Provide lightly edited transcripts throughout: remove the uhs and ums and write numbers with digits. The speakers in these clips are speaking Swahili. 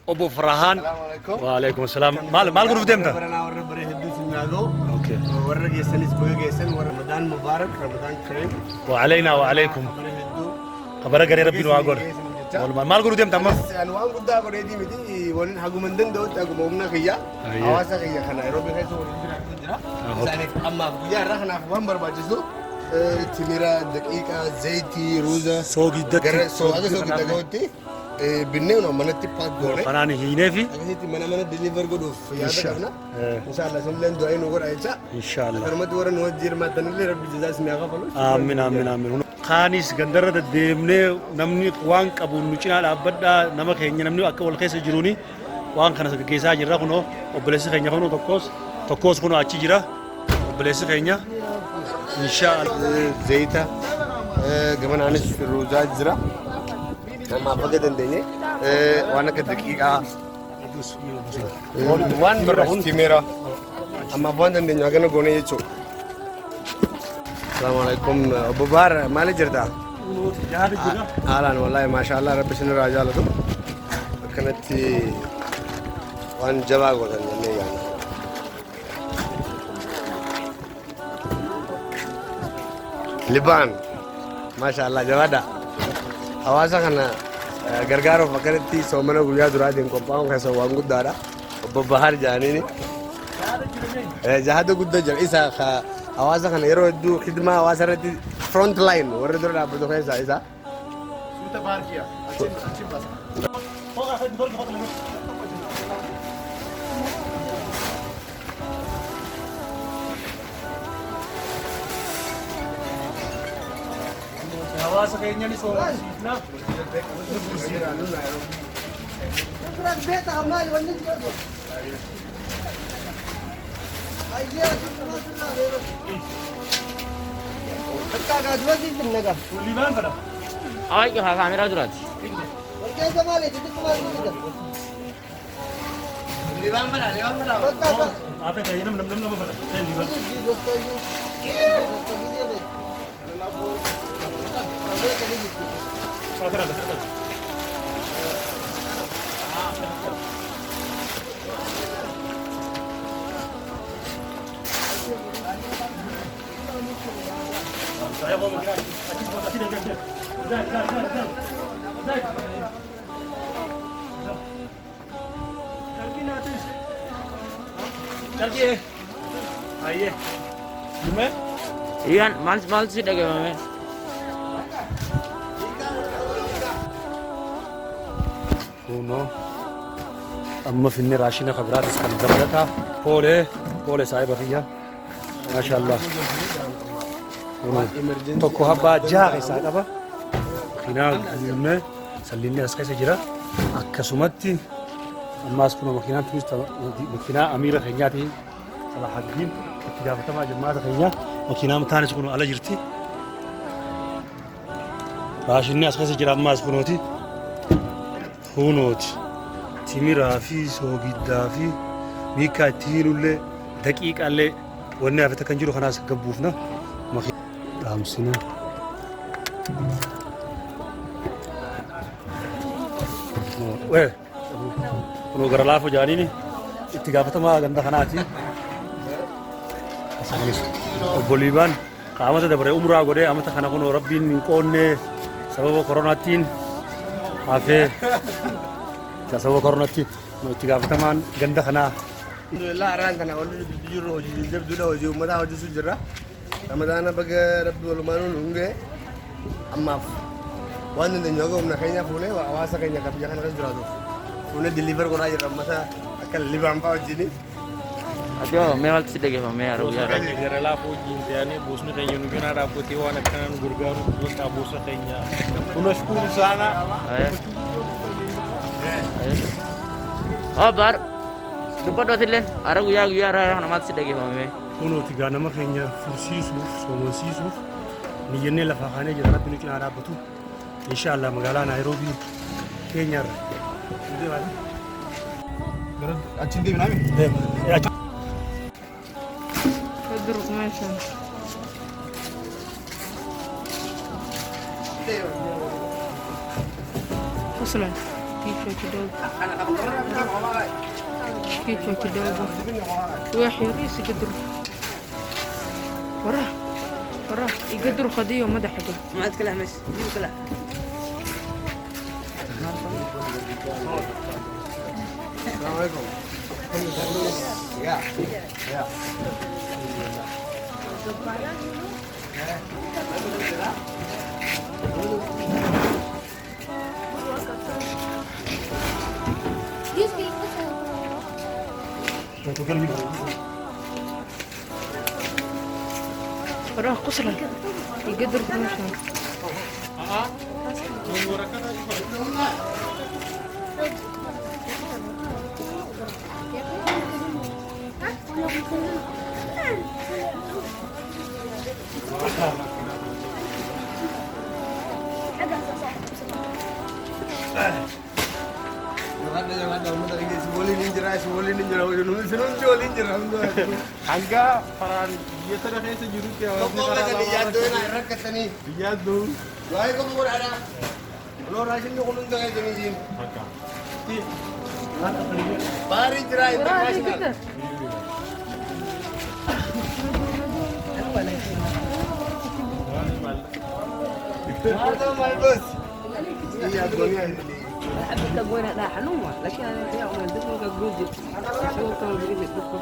أبو فرحان. السلام عليكم. وعليكم السلام. مال غرفة إمتى؟ برنا ورا بري هدو سنادو. أوكي. ورا جيسن اسبوع جيسن ورا رمضان مبارك رمضان كريم. وعلينا وعليكم. بري هدو. خبرك يا ربي نواقول. مال غرفة إمتى أما؟ أنواع قدّا قرية دي مدي ولين حقو من دين دوت حقو مؤمنة خيا. أيه. أواسا خيا خنا نيروبي خيا سو ولين جرا جرا. زاني أما بيا رخنا فهم برباجسو. تميرا دقيقة زيتي روزة. سوقي دتي. سو هذا سوقي دقوتي. بنيونا منتي بات غوري. فناني هيني في. أكيد منا ديليفر قدوف. إن شاء الله. إن شاء الله سملين دعين وقول عيسى. إن شاء الله. كرمت ورا نوجير ما تنلي ربي جزاء سميها فلوس. آمين آمين آمين. خانيس غندرة ديمني نمني قوان أبو نوشنا لابد نمك هني نمني أكو الخيس جروني وان خنا سكيسا جرا كنو وبلس خينيا كنو تكوس كنو أشي جرا وبلس خينيا إن شاء الله. زيتا كمان أنا روزات جرا. ما فقط عندنا وانا كدقيقة وان برا تيميرا أما وان عندنا كنا قوني يشوف. السلام عليكم أبو بار مالي جردا. أهلا والله ما شاء الله ربي سنو راجع لكم. كانت وان جوا قولن يعني. لبان ما شاء الله جوادا. Hawaasa kana gargaaruuf akkanatti soomana guyyaa duraatiin qophaa'uun keessa waan guddaadha. Obbo Bahar jaaniini. Jahada guddaa jira. Isa hawaasa kana yeroo hedduu khidmaa hawaasa irratti front line warra dura dhaabbatu keessaa isa. Suuta baarkiya. Achi basa. hawaasa keenya ni soomsiifna. Ay, que kamera durati. Apa kaya nam pala. Saya mau menggerak. Chaliye. Aye. Gimana? Iyan, mal sih dah gimana? Uno. أما في النراشين خبرات اسكال دبلتها بولي سايبة فيها ما شاء الله. توكو هبا جاغي سايبة خنا قلنا سليني أسكاي سجرا أكسومتي أما أسكنا مكينان تويست مكينا أميرة خنياتي صلاح الدين كده فتما جماعة خنيا مكينا متاني سكونوا على جرتي راشيني أسكاي سجرا أما أسكنوتي هونوتي تيميرا في سوغيدا في ميكا تيلولي دقيقة اللي وانا فتكنجلو خلاص قبوفنا مخي رامسنا ويه ونو غرلافو جانيني اتقافة ما غندا خناتي بوليبان قامت دبر عمره غوري امت خنا كونو ربين نكون سبب كوروناتين عافيه سبب كوروناتي اتقافة مان غندا خنا لا ران كنا ولد بيجرو جيب دولا وجو مدا وجو سجرا رمضان بقى ربي ولمانون هنگه أما وان النجوم من خينا فوله وأواسا خينا كبيجا خنا كسرادو فوله ديليفر كنا جرا مثلا أكل لبام باو جيني Aduh, mewah sih deh gimana meru ya. Gerela po jintiane bosna kanya nung kinara po tiwa na kanan gurgaru bos ka bosa kanya. Unashukuru sana. Oh bar, dupat wasilen. Aragu ya arah nama sih deh gimana. كونو تيغانا ما خينيا فرسيسوف سومسيسوف نيجي لفا خانه جرات بنكنا على بتو ان شاء الله مغالا نيروبي كينيا دي بعد جرات اتشندي بنامي يا تدرك ماشي اصلا kichwa kidogo. Waxyariisi gadur. Wara igadur qadiyo madaxda. ما تكلم مش جيب كلام السلام عليكم. يا Wara qosla. Igadur meeshan. Hangga paraan dia tadi kayak sejuruh ya. Biyado. Bari jira international. هذا ملبس. هي الدنيا اللي حبيت اقول لا حلوه لكن انا يا عمر دفن كجوج شو كان غريب يدخل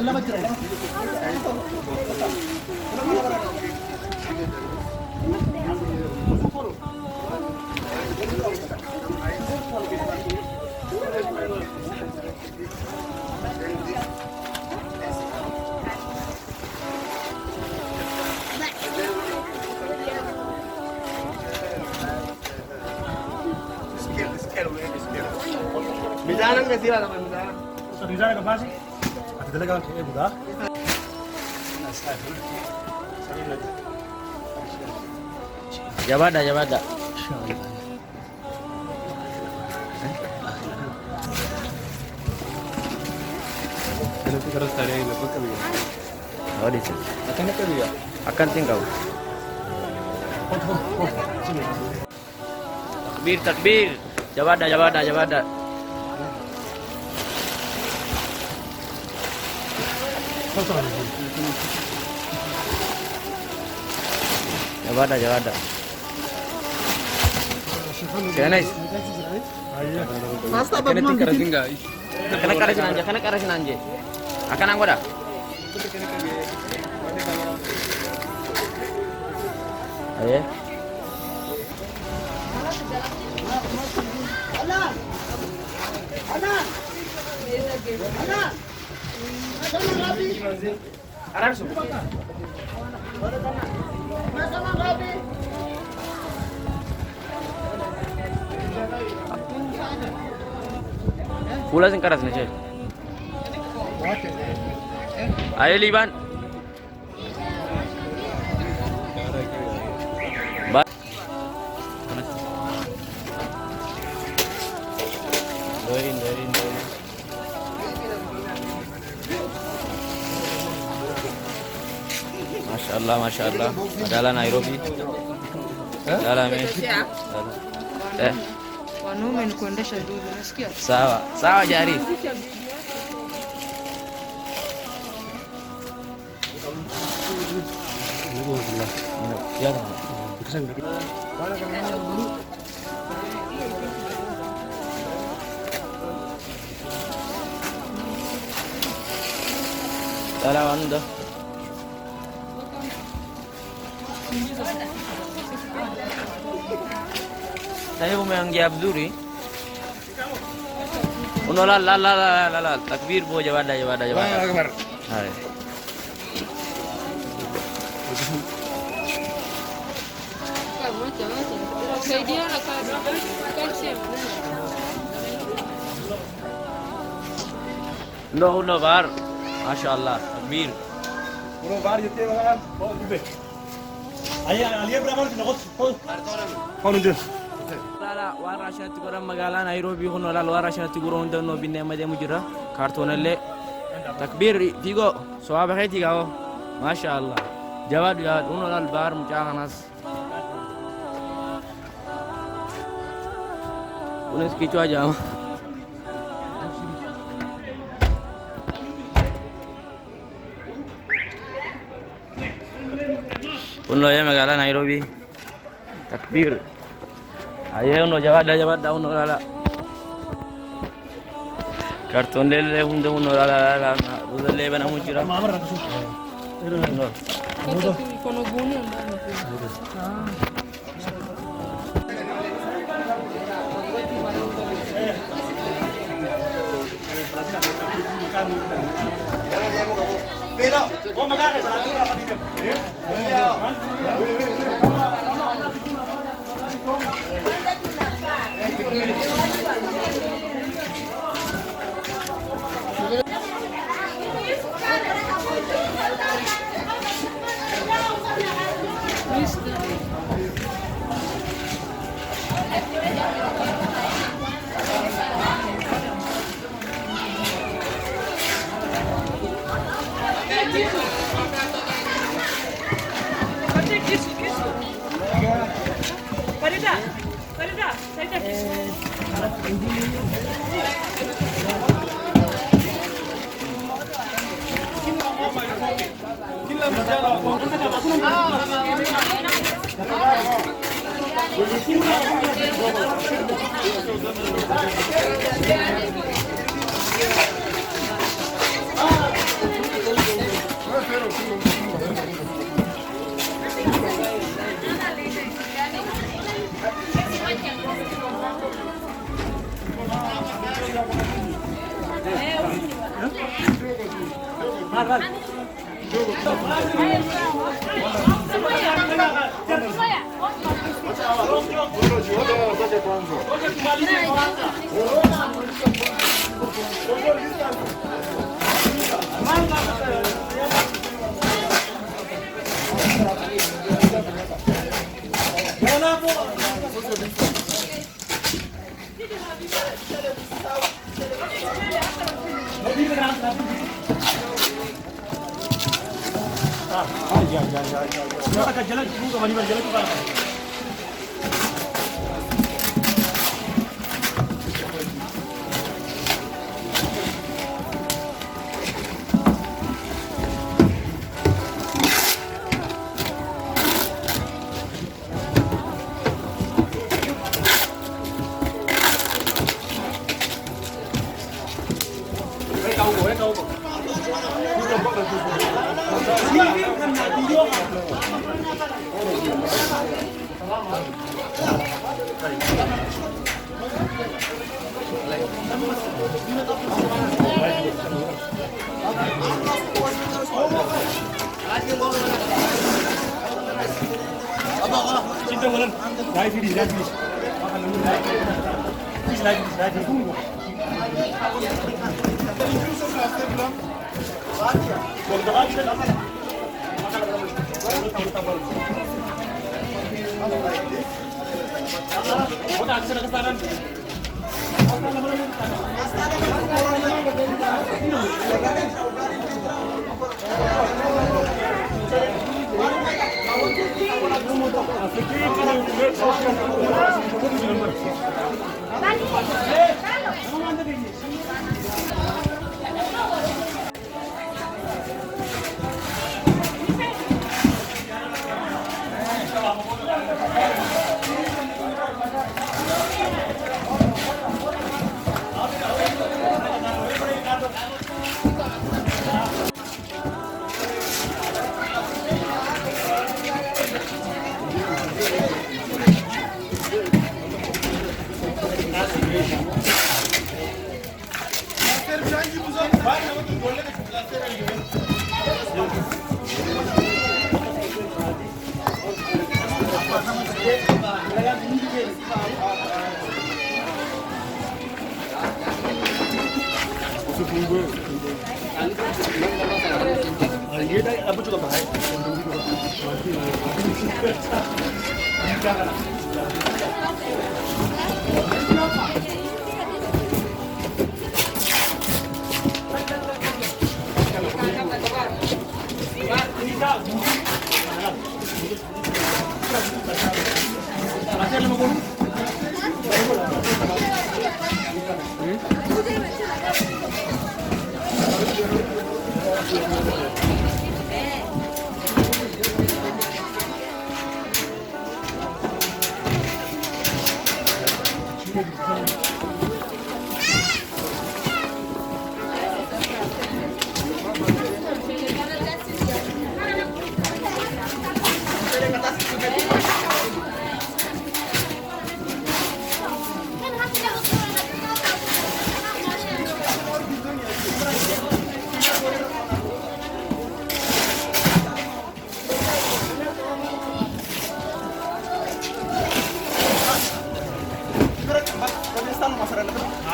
انا كنت ميزانك كثير هذا ميزانك. Rizal ka basi? At talaga kayo buda? Jabada jabada Nanti terus tadi yang lebih kali. oh di sini Akan kali ya. akan tinggal takbir takbir jabada jabada jabada jabada jabada Guys, Akan itu karasin guys. kena karasin anje. Akan anggoda. Ayo. Pula sing karas nih, ayo Liban. Ba. Doin. Masya Allah. Adalah Nairobi. Adalah Wanaume ni kuendesha dudu, nasikia? Sawa Jari. Ya. Salam anda. Saya mau yang jawab duri. Uno la takbir bo jawada. Akbar. Hai. Saidia na kalsium. Uno bar. Masya Allah. Takbir. Uno bar jete bagan. Oh, ibe. Aliya berapa ni nak? Kau nunjuk. Lala warashati gora magala Nairobi hono lala warashati gora honda no binne made mujira kartonelle takbir figo sawaba khayti gawo masha Allah jawad ya uno al bar mucahanas unes kicu aja uno ya magala Nairobi takbir ayo uno jawad uno lala karton lele hunde uno lala udale bana mujira uno Kuna gunia ndani pia. Farida, sai da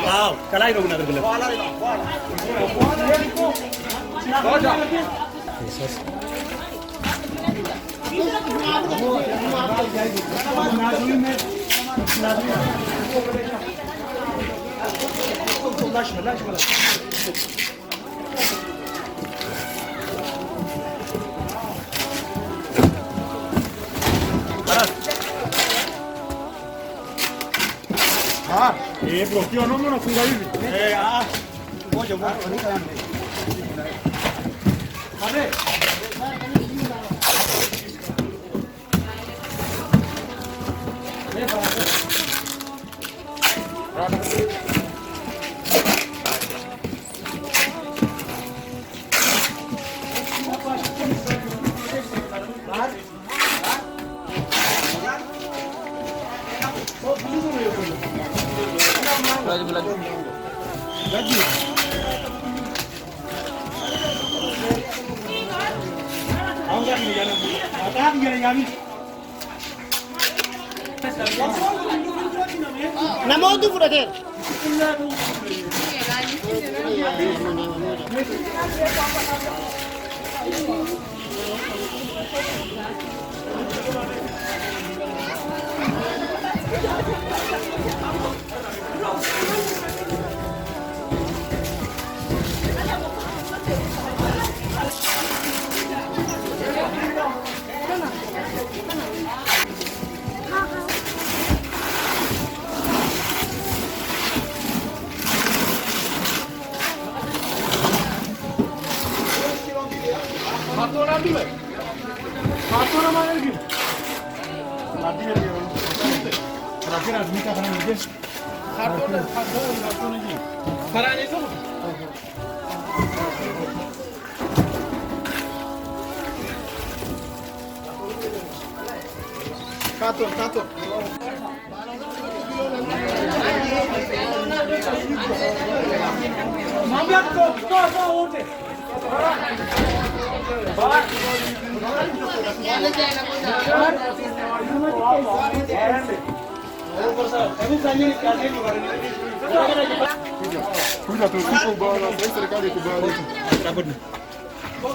Wow, kalay ko na nagdala. Jesus. Bro, tío, no me lo ponga ahí. Voy, Namodu fudhate.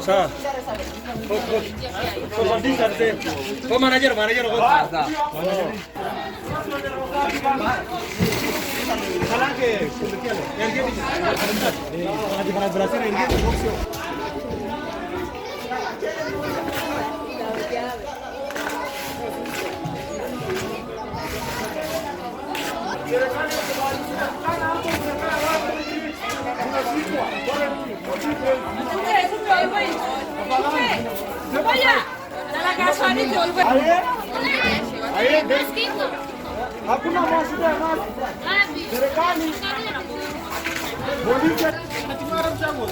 Sa. Banding करते. वो मैनेजर हो. Halange, di mana berhasil hakuna masuala ya maji. Serikali polisi hatimara mchango.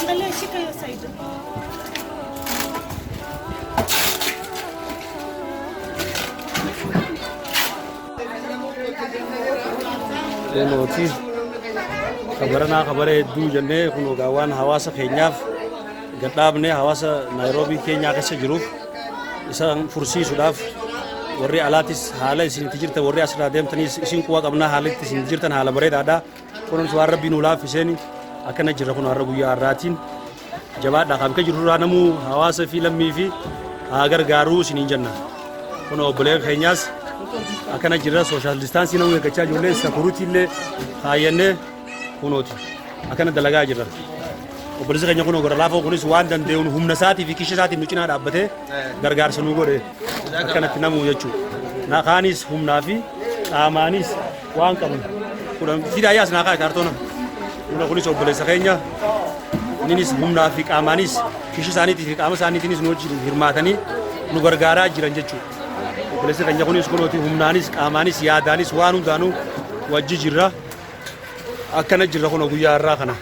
Angalia, shika hiyo side. Enooti kabaranaa kabara hedduu jennee kun egaa waan hawaasa keenyaaf gadhaabnee hawaasa Naayiroobii keenyaa keessa jiruuf isaan fursiisuudhaaf warri alaatis haala isinitti jirtan warri asirraa deemtanis isin quba qabnaa haalatti isin jirtan haala bareedaadha. Kunis waan rabbiin ulaaf iseen akkana jirra kun har'a guyyaa har'aatiin jabaadha kan jiru irraa namuu hawaasa fi lammii fi haa gargaaruu isiniin jenna. Kun obboleen keenyaas akkana jirra sooshaal distaansii namuu eeggachaa ijoollee sakuruutii illee kaayyannee kunooti akkana dalagaa jirra. Obboleessi keenya kun gara laafoo kunis waan danda'uun humna isaatii fi kisha isaatiin nu cinaa dhaabbatee gargaarsa nuu godhe akkanatti namuu jechuudha. Naakaanis humnaa fi qaamaanis waan qabu. Fidaayyaas naakaa kaartoona. Kunis obboleessa keenya innis humnaa fi qaamaanis kisha isaaniitii fi qaama isaaniitiinis nu wajjin hirmaatanii nu gargaaraa jiran jechuudha. Obboleessi keenya kunis kunooti humnaanis qaamaanis yaadaanis waan hundaanuu wajji jirra. Akkana jirra kun guyyaa har'aa kana.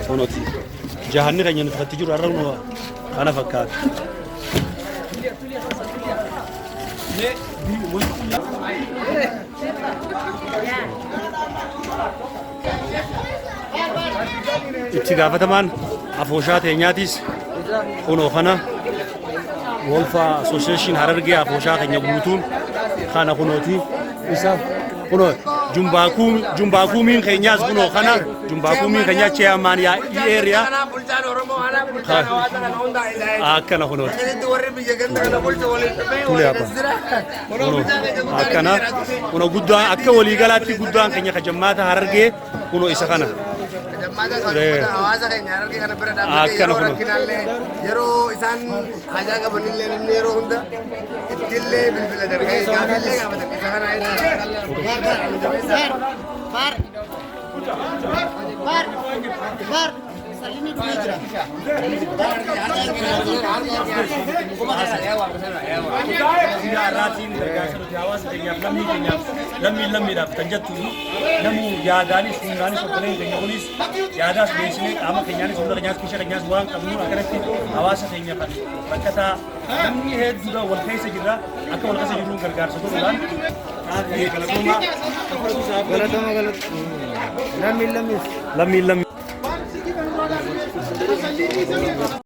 Kunooti jahanni keenya nuti fatti jiru har'a kana fakkaata. Itti gaafatamaan afooshaa teenyaatis kunoo kana Wolfa Association Harargee afooshaa keenya guutuun kana kunooti isa kunoo jumbaakuumiin keenyaas kunoo kana jumbaakuumiin keenyaa chairman yaa area akkana kunooti akkana kunoo guddaan akka waliigalaatti guddaan keenya kajammaata Harargee kunoo isa kana. Akkana kun yeroo isaan hajaa qabanillee namni yeroo hunda ittillee bilbila dargee gaafillee gaafatan isa kana Salini dulu jira. Lammi daaf tanjattu namu yaadaanis humnaanis obboleen keenya kunis yaadaas beeksisnee qaama keenyaanis humna keenyaas kisha keenyaas waan qabnu akkanatti hawaasa keenya kan rakkataa namni hedduudha wal keessa jirra akka wal keessa jirruun gargaarsa godhuudhaan galatoomaa lammiin lammiis.